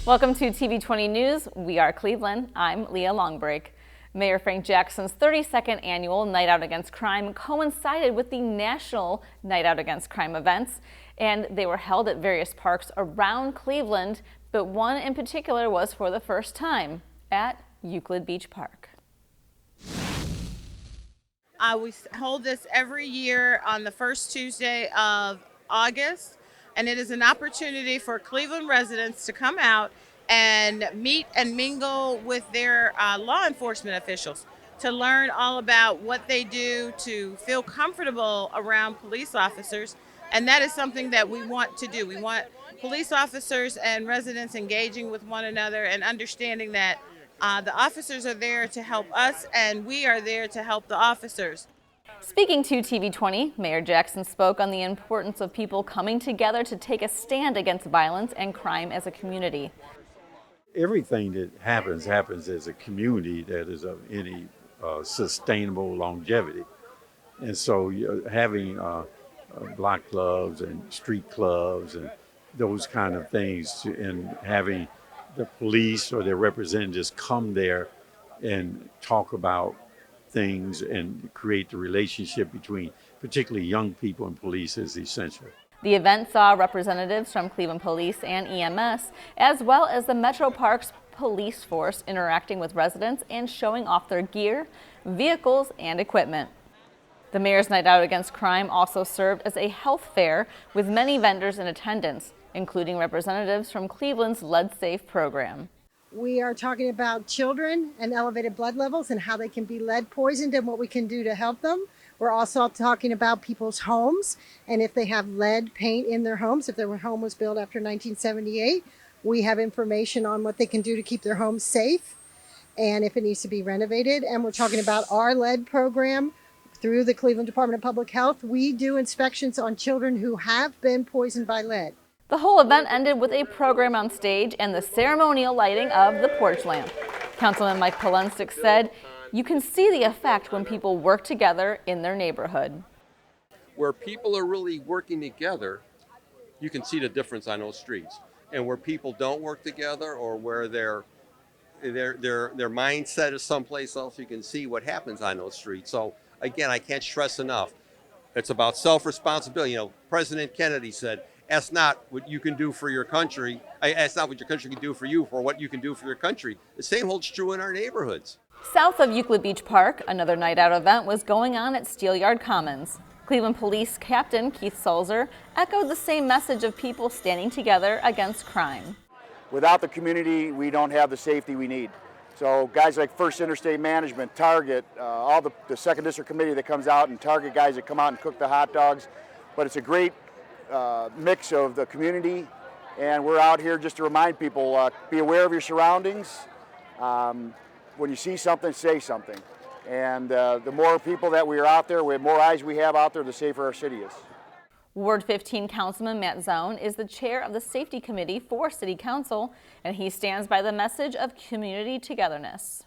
Welcome to TV20 News. We are Cleveland. I'm Leah Longbreak. Mayor Frank Jackson's 32nd annual Night Out Against Crime coincided with the National Night Out Against Crime events, and they were held at various parks around Cleveland, but one in particular was for the first time at Euclid Beach Park. We hold this every year on the first Tuesday of August, and it is an opportunity for Cleveland residents to come out and meet and mingle with their law enforcement officials to learn all about what they do to feel comfortable around police officers. And that is something that we want to do. We want police officers and residents engaging with one another and understanding that the officers are there to help us and we are there to help the officers. Speaking to TV20, Mayor Jackson spoke on the importance of people coming together to take a stand against violence and crime as a community. Everything that happens as a community that is of any sustainable longevity. And so having block clubs and street clubs and those kind of things, and having the police or their representatives come there and talk about things and create the relationship between particularly young people and police is essential. The event saw representatives from Cleveland Police and EMS, as well as the Metro Parks police force, interacting with residents and showing off their gear, vehicles, and equipment. The Mayor's Night Out Against Crime also served as a health fair with many vendors in attendance, including representatives from Cleveland's Lead Safe program. We are talking about children and elevated blood levels and how they can be lead poisoned and what we can do to help them. We're also talking about people's homes and if they have lead paint in their homes, if their home was built after 1978, we have information on what they can do to keep their homes safe and if it needs to be renovated. And we're talking about our lead program through the Cleveland Department of Public Health. We do inspections on children who have been poisoned by lead. The whole event ended with a program on stage and the ceremonial lighting of the porch lamp. Councilman Mike Polensik said, "You can see the effect when people work together in their neighborhood." Where people are really working together, you can see the difference on those streets. And where people don't work together, or where their mindset is someplace else, you can see what happens on those streets. So again, I can't stress enough, it's about self-responsibility. You know, President Kennedy said, ask not what you can do for your country. Ask not what your country can do for you, for what you can do for your country. The same holds true in our neighborhoods. South of Euclid Beach Park, another night out event was going on at Steelyard Commons. Cleveland Police Captain Keith Sulzer echoed the same message of people standing together against crime. Without the community, we don't have the safety we need. So guys like First Interstate Management, Target, all the 2nd District Committee that comes out, and Target guys that come out and cook the hot dogs. But it's a great mix of the community, and we're out here just to remind people, be aware of your surroundings. When you see something, say something. And the more people that we are out there, the more eyes we have out there, the safer our city is. Ward 15 Councilman Matt Zone is the chair of the Safety Committee for City Council, and he stands by the message of community togetherness.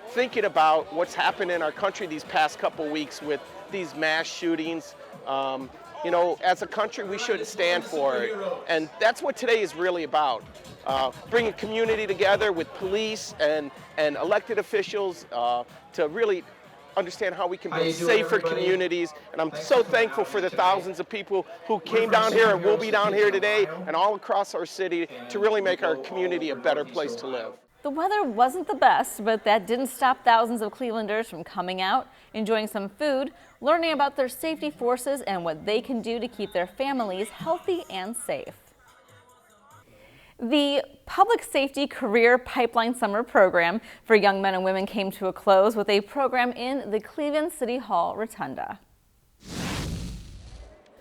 Thinking about what's happened in our country these past couple weeks with these mass shootings, you know, as a country, we should stand for it. And that's what today is really about. Bringing community together with police and elected officials to really understand how we can build safer communities. And I'm so thankful for the thousands of people who came down here and will be down here today and all across our city to really make our community a better place to live. The weather wasn't the best, but that didn't stop thousands of Clevelanders from coming out, enjoying some food, learning about their safety forces and what they can do to keep their families healthy and safe. The Public Safety Career Pipeline Summer Program for young men and women came to a close with a program in the Cleveland City Hall Rotunda.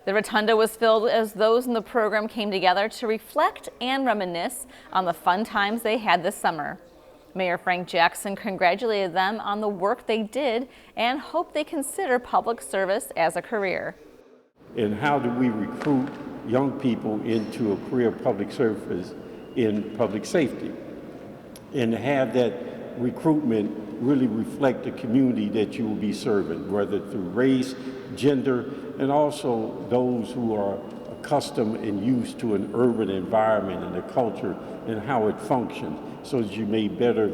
The Rotunda was filled as those in the program came together to reflect and reminisce on the fun times they had this summer. Mayor Frank Jackson congratulated them on the work they did and hoped they consider public service as a career. And how do we recruit young people into a career of public service in public safety? And have that recruitment really reflect the community that you will be serving, whether through race, gender, and also those who are accustomed and used to an urban environment and the culture and how it functions, so that you may better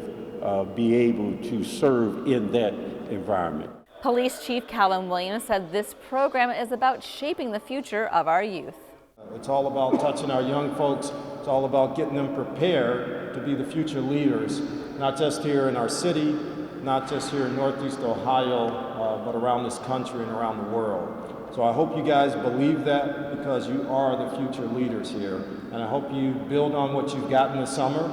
be able to serve in that environment. Police Chief Calvin Williams said this program is about shaping the future of our youth. It's all about touching our young folks. It's all about getting them prepared to be the future leaders, not just here in our city, not just here in Northeast Ohio, but around this country and around the world. So I hope you guys believe that, because you are the future leaders here. And I hope you build on what you've gotten this summer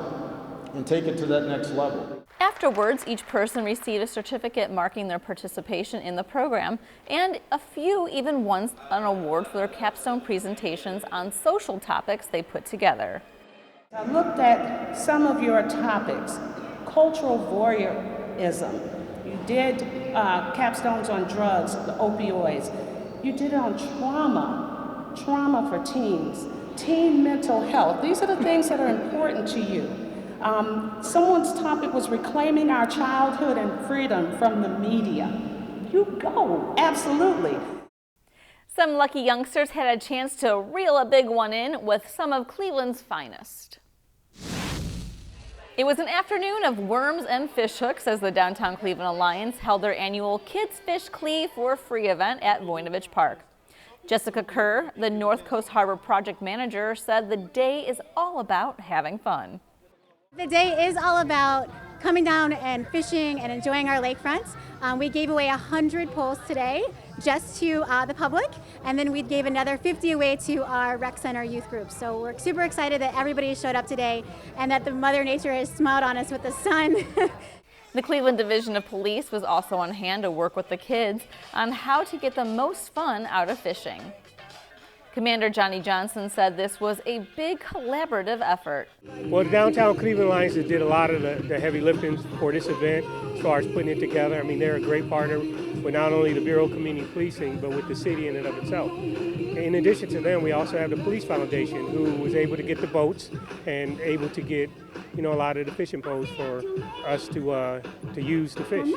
and take it to that next level. Afterwards, each person received a certificate marking their participation in the program, and a few even won an award for their capstone presentations on social topics they put together. I looked at some of your topics. Cultural voyeurism. You did capstones on drugs, the opioids. You did it on trauma for teens, teen mental health. These are the things that are important to you. Someone's topic was reclaiming our childhood and freedom from the media. You go, absolutely. Some lucky youngsters had a chance to reel a big one in with some of Cleveland's finest. It was an afternoon of worms and fish hooks as the Downtown Cleveland Alliance held their annual Kids Fish Cleve for Free event at Voinovich Park. Jessica Kerr, the North Coast Harbor Project Manager, said the day is all about having fun. The day is all about coming down and fishing and enjoying our lakefronts. We gave away 100 poles today just to the public, and then we gave another 50 away to our rec center youth groups. So we're super excited that everybody showed up today and that the Mother Nature has smiled on us with the sun. The Cleveland Division of Police was also on hand to work with the kids on how to get the most fun out of fishing. Commander Johnny Johnson said this was a big collaborative effort. Well, the Downtown Cleveland Alliance did a lot of the heavy lifting for this event as far as putting it together. I mean, they're a great partner with not only the Bureau of Community Policing, but with the city in and of itself. In addition to them, we also have the Police Foundation, who was able to get the boats and able to get, a lot of the fishing poles for us to use to fish.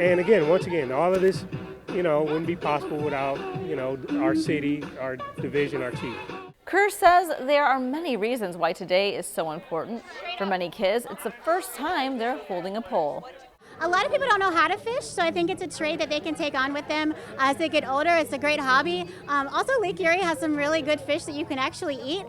And again, once again, all of this, wouldn't be possible without, our city, our division, our chief. Kerr says there are many reasons why today is so important. For many kids, it's the first time they're holding a pole. A lot of people don't know how to fish, so I think it's a trade that they can take on with them as they get older. It's a great hobby. Also, Lake Erie has some really good fish that you can actually eat.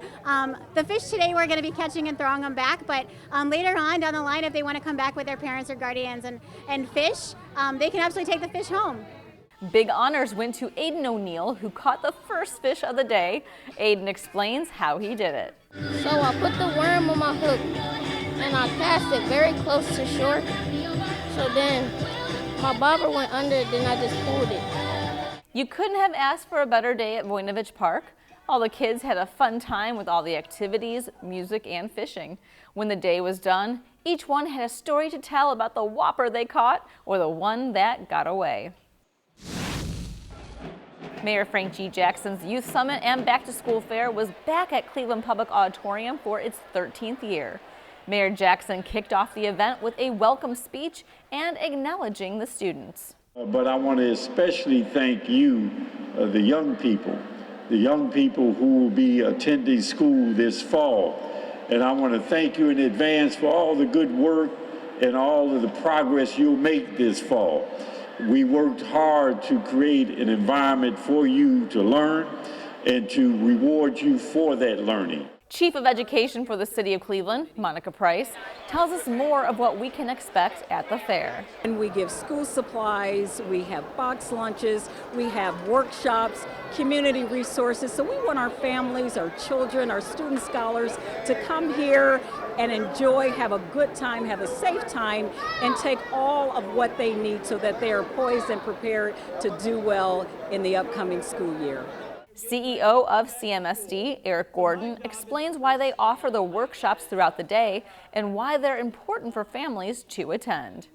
The fish today we're going to be catching and throwing them back, but later on down the line, if they want to come back with their parents or guardians and fish, they can absolutely take the fish home. Big honors went to Aiden O'Neill, who caught the first fish of the day. Aiden explains how he did it. So I put the worm on my hook and I cast it very close to shore. So then my bobber went under it, then I just pulled it. You couldn't have asked for a better day at Voinovich Park. All the kids had a fun time with all the activities, music, and fishing. When the day was done, each one had a story to tell about the whopper they caught or the one that got away. Mayor Frank G. Jackson's Youth Summit and Back to School Fair was back at Cleveland Public Auditorium for its 13th year. Mayor Jackson kicked off the event with a welcome speech and acknowledging the students. But I want to especially thank you, the young people who will be attending school this fall. And I want to thank you in advance for all the good work and all of the progress you'll make this fall. We worked hard to create an environment for you to learn and to reward you for that learning. Chief of Education for the City of Cleveland, Monica Price, tells us more of what we can expect at the fair. And we give school supplies, we have box lunches, we have workshops, community resources. So we want our families, our children, our student scholars to come here and enjoy, have a good time, have a safe time, and take all of what they need so that they are poised and prepared to do well in the upcoming school year. CEO of CMSD, Eric Gordon, explains why they offer the workshops throughout the day and why they're important for families to attend.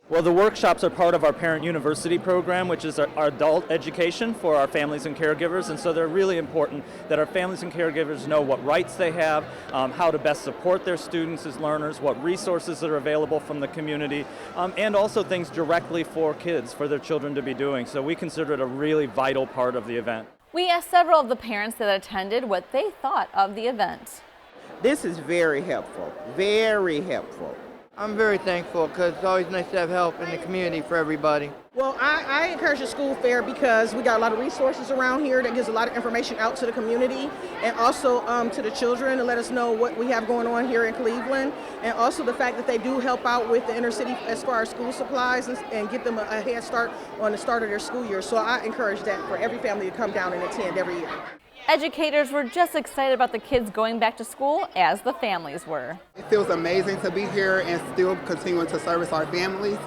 Well, the workshops are part of our Parent University program, which is our adult education for our families and caregivers, and so they're really important that our families and caregivers know what rights they have, how to best support their students as learners, what resources that are available from the community, and also things directly for kids, for their children to be doing. So we consider it a really vital part of the event. We asked several of the parents that attended what they thought of the event. This is very helpful, very helpful. I'm very thankful because it's always nice to have help in the community for everybody. Well, I encourage the school fair because we got a lot of resources around here that gives a lot of information out to the community and also to the children to let us know what we have going on here in Cleveland, and also the fact that they do help out with the inner city as far as school supplies and get them a head start on the start of their school year. So I encourage that for every family to come down and attend every year. Educators were just excited about the kids going back to school as the families were. It feels amazing to be here and still continuing to service our families.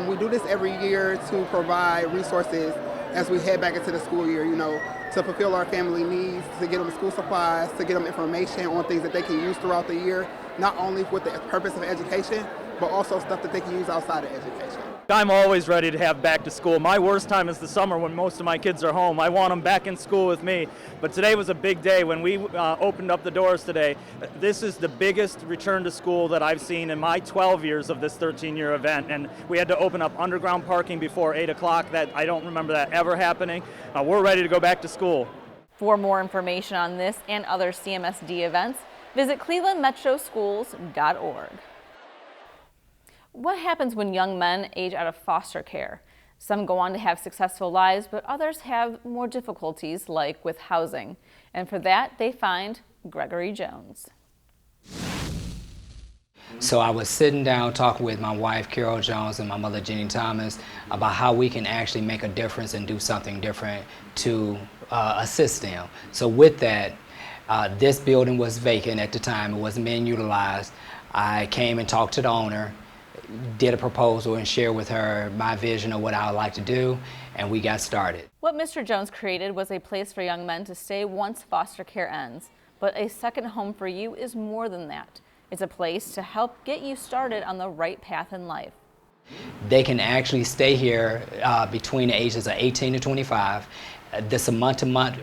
We do this every year to provide resources as we head back into the school year, to fulfill our family needs, to get them school supplies, to get them information on things that they can use throughout the year, not only with the purpose of education, but also stuff that they can use outside of education. I'm always ready to have back to school. My worst time is the summer when most of my kids are home. I want them back in school with me. But today was a big day when we opened up the doors today. This is the biggest return to school that I've seen in my 12 years of this 13-year event. And we had to open up underground parking before 8 o'clock. I don't remember that ever happening. We're ready to go back to school. For more information on this and other CMSD events, visit clevelandmetroschools.org. What happens when young men age out of foster care? Some go on to have successful lives, but others have more difficulties, like with housing. And for that, they find Gregory Jones. So I was sitting down talking with my wife, Carol Jones, and my mother, Jenny Thomas, about how we can actually make a difference and do something different to assist them. So with that, this building was vacant at the time. It wasn't being utilized. I came and talked to the owner, did a proposal and shared with her my vision of what I would like to do, and we got started. What Mr. Jones created was a place for young men to stay once foster care ends, but a second home for you is more than that. It's a place to help get you started on the right path in life. They can actually stay here between the ages of 18 to 25. This a month-to-month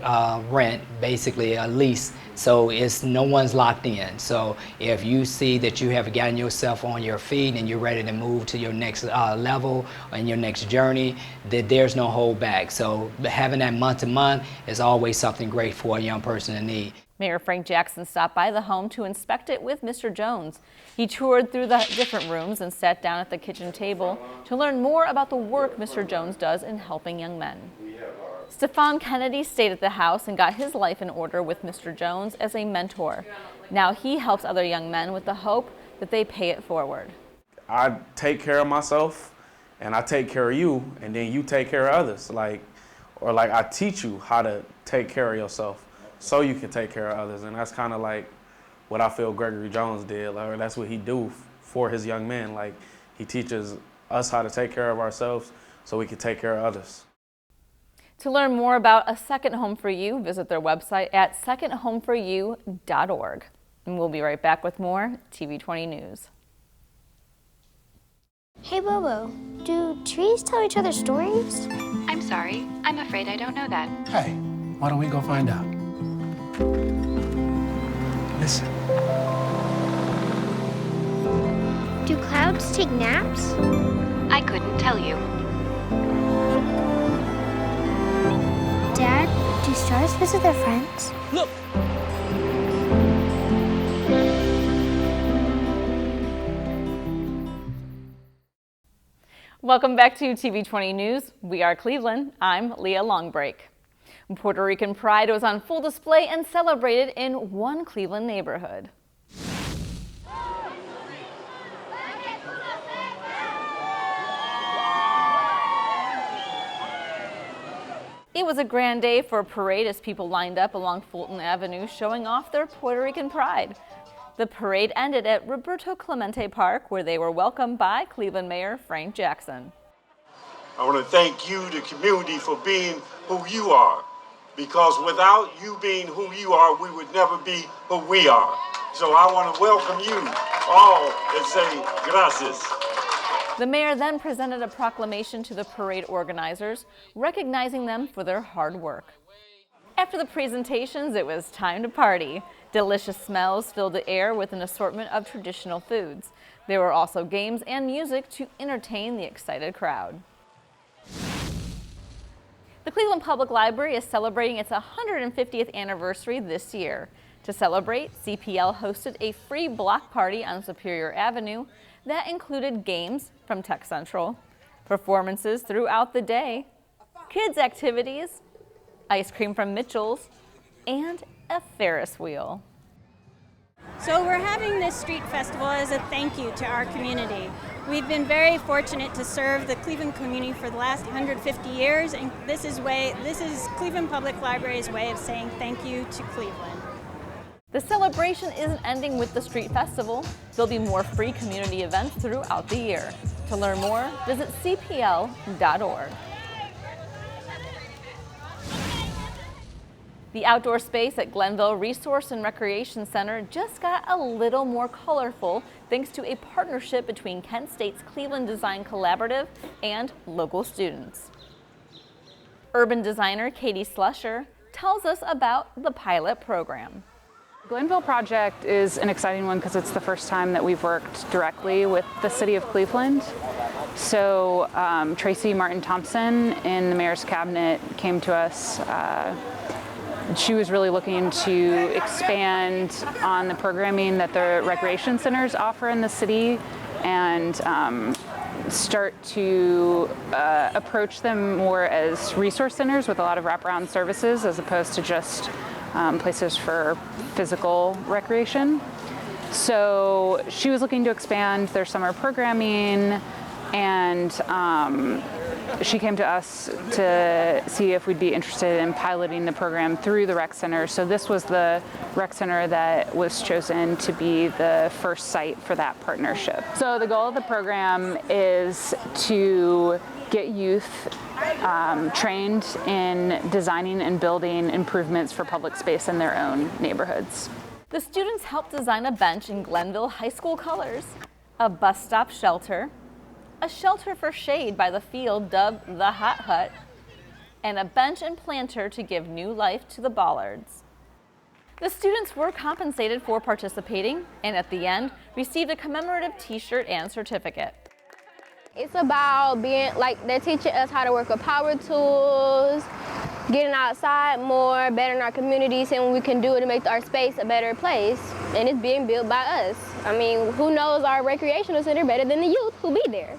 rent, basically a lease, so no one's locked in. So if you see that you have gotten yourself on your feet and you're ready to move to your next level and your next journey, that there's no hold back. So having that month-to-month is always something great for a young person to need. Mayor Frank Jackson stopped by the home to inspect it with Mr. Jones. He toured through the different rooms and sat down at the kitchen table to learn more about the work Mr. Jones does in helping young men. Stefan Kennedy stayed at the house and got his life in order with Mr. Jones as a mentor. Now he helps other young men with the hope that they pay it forward. I take care of myself and I take care of you, and then you take care of others. I teach you how to take care of yourself so you can take care of others. And that's kind of like what I feel Gregory Jones did. That's what he do for his young men. He teaches us how to take care of ourselves so we can take care of others. To learn more about A Second Home for You, visit their website at secondhomeforyou.org. And we'll be right back with more TV20 News. Hey Bobo, do trees tell each other stories? I'm sorry, I'm afraid I don't know that. Hey, why don't we go find out? Listen. Do clouds take naps? I couldn't tell you. Dad, do stars visit their friends? Look! Welcome back to TV20 News. We are Cleveland. I'm Leah Longbreak. Puerto Rican pride was on full display and celebrated in one Cleveland neighborhood. It was a grand day for a parade as people lined up along Fulton Avenue showing off their Puerto Rican pride. The parade ended at Roberto Clemente Park, where they were welcomed by Cleveland Mayor Frank Jackson. I want to thank you, the community, for being who you are, because without you being who you are, we would never be who we are. So I want to welcome you all and say gracias. The mayor then presented a proclamation to the parade organizers, recognizing them for their hard work. After the presentations, it was time to party. Delicious smells filled the air with an assortment of traditional foods. There were also games and music to entertain the excited crowd. The Cleveland Public Library is celebrating its 150th anniversary this year. To celebrate, CPL hosted a free block party on Superior Avenue that included games from Tech Central, performances throughout the day, kids' activities, ice cream from Mitchell's, and a Ferris wheel. So we're having this street festival as a thank you to our community. We've been very fortunate to serve the Cleveland community for the last 150 years, and this is Cleveland Public Library's way of saying thank you to Cleveland. The celebration isn't ending with the street festival. There'll be more free community events throughout the year. To learn more, visit cpl.org. The outdoor space at Glenville Resource and Recreation Center just got a little more colorful thanks to a partnership between Kent State's Cleveland Design Collaborative and local students. Urban designer Katie Slusher tells us about the pilot program. Glenville project is an exciting one because it's the first time that we've worked directly with the city of Cleveland. So Tracy Martin Thompson in the mayor's cabinet came to us. She was really looking to expand on the programming that the recreation centers offer in the city and start to approach them more as resource centers with a lot of wraparound services as opposed to just places for physical recreation. So she was looking to expand their summer programming, and she came to us to see if we'd be interested in piloting the program through the rec center. So this was the rec center that was chosen to be the first site for that partnership. So the goal of the program is to get youth trained in designing and building improvements for public space in their own neighborhoods. The students helped design a bench in Glenville High School colors, a bus stop shelter, a shelter for shade by the field dubbed the Hot Hut, and a bench and planter to give new life to the bollards. The students were compensated for participating and at the end received a commemorative t-shirt and certificate. It's about being, like, they're teaching us how to work with power tools, getting outside more, bettering our communities, and we can do it to make our space a better place. And it's being built by us. I mean, who knows our recreational center better than the youth who be there?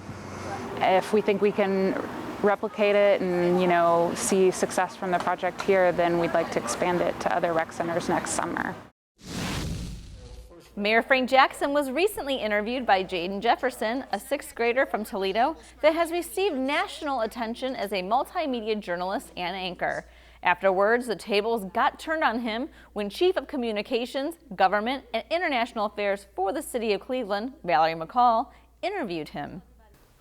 If we think we can replicate it and, you know, see success from the project here, then we'd like to expand it to other rec centers next summer. Mayor Frank Jackson was recently interviewed by Jaden Jefferson, a 6th grader from Toledo that has received national attention as a multimedia journalist and anchor. Afterwards, the tables got turned on him when Chief of Communications, Government, and International Affairs for the City of Cleveland, Valerie McCall, interviewed him.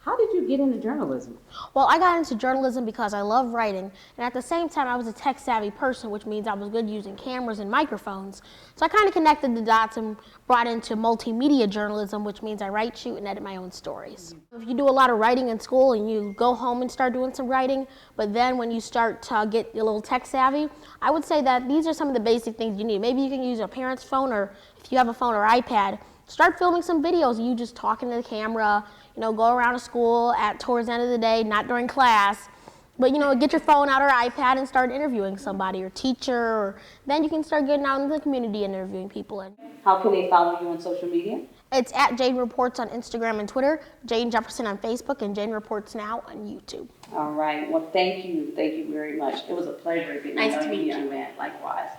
How did you get into journalism? Well, I got into journalism because I love writing, and at the same time I was a tech-savvy person, which means I was good using cameras and microphones. So I kind of connected the dots and brought into multimedia journalism, which means I write, shoot, and edit my own stories. If you do a lot of writing in school and you go home and start doing some writing, but then when you start to get a little tech-savvy, I would say that these are some of the basic things you need. Maybe you can use a parent's phone, or if you have a phone or iPad, start filming some videos of you just talking to the camera. You know, go around to school towards the end of the day, not during class, but, you know, get your phone out or iPad and start interviewing somebody, your teacher, or then you can start getting out into the community and interviewing people. How can they follow you on social media? It's at Jane Reports on Instagram and Twitter, Jane Jefferson on Facebook, and Jane Reports Now on YouTube. All right. Well, thank you. Thank you very much. It was a pleasure getting Nice to to know meet you, you. young man. Likewise.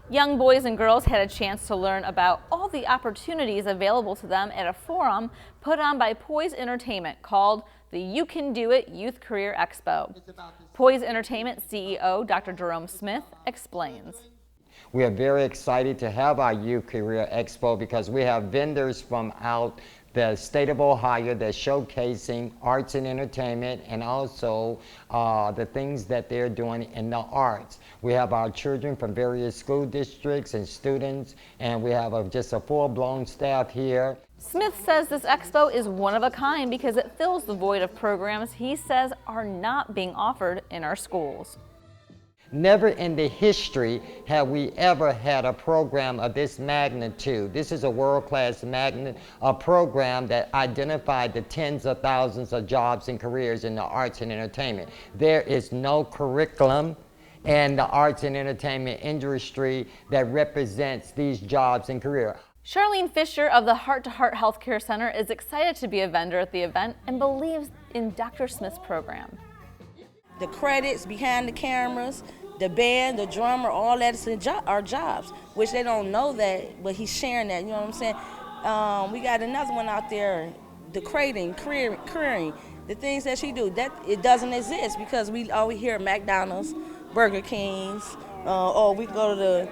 Young boys and girls had a chance to learn about all the opportunities available to them at a forum put on by Poise Entertainment called the You Can Do It Youth Career Expo. Poise Entertainment CEO Dr. Jerome Smith explains. We are very excited to have our Youth Career Expo because we have vendors from out the state of Ohio that's showcasing arts and entertainment and also the things that they're doing in the arts. We have our children from various school districts and students, and we have just a full-blown staff here. Smith says this expo is one of a kind because it fills the void of programs he says are not being offered in our schools. Never in the history have we ever had a program of this magnitude. This is a world-class a program that identified the tens of thousands of jobs and careers in the arts and entertainment. There is no curriculum in the arts and entertainment industry that represents these jobs and careers. Charlene Fisher of the Heart to Heart Healthcare Center is excited to be a vendor at the event and believes in Dr. Smith's program. The credits behind the cameras, the band, the drummer, all that is our jobs, which they don't know that, but he's sharing that, you know what I'm saying? We got another one out there, the careering, the things that she do, that it doesn't exist because we always hear McDonald's, Burger King's, or we go to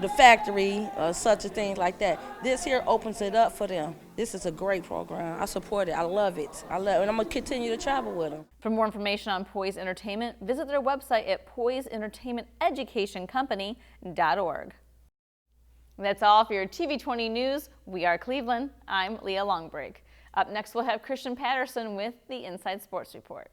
the factory, such a thing like that. This here opens it up for them. This is a great program. I support it. I love it. And I'm going to continue to travel with them. For more information on Poise Entertainment, visit their website at poiseentertainmenteducationcompany.org. That's all for your TV20 News. We are Cleveland. I'm Leah Longbreak. Up next, we'll have Christian Patterson with the Inside Sports Report.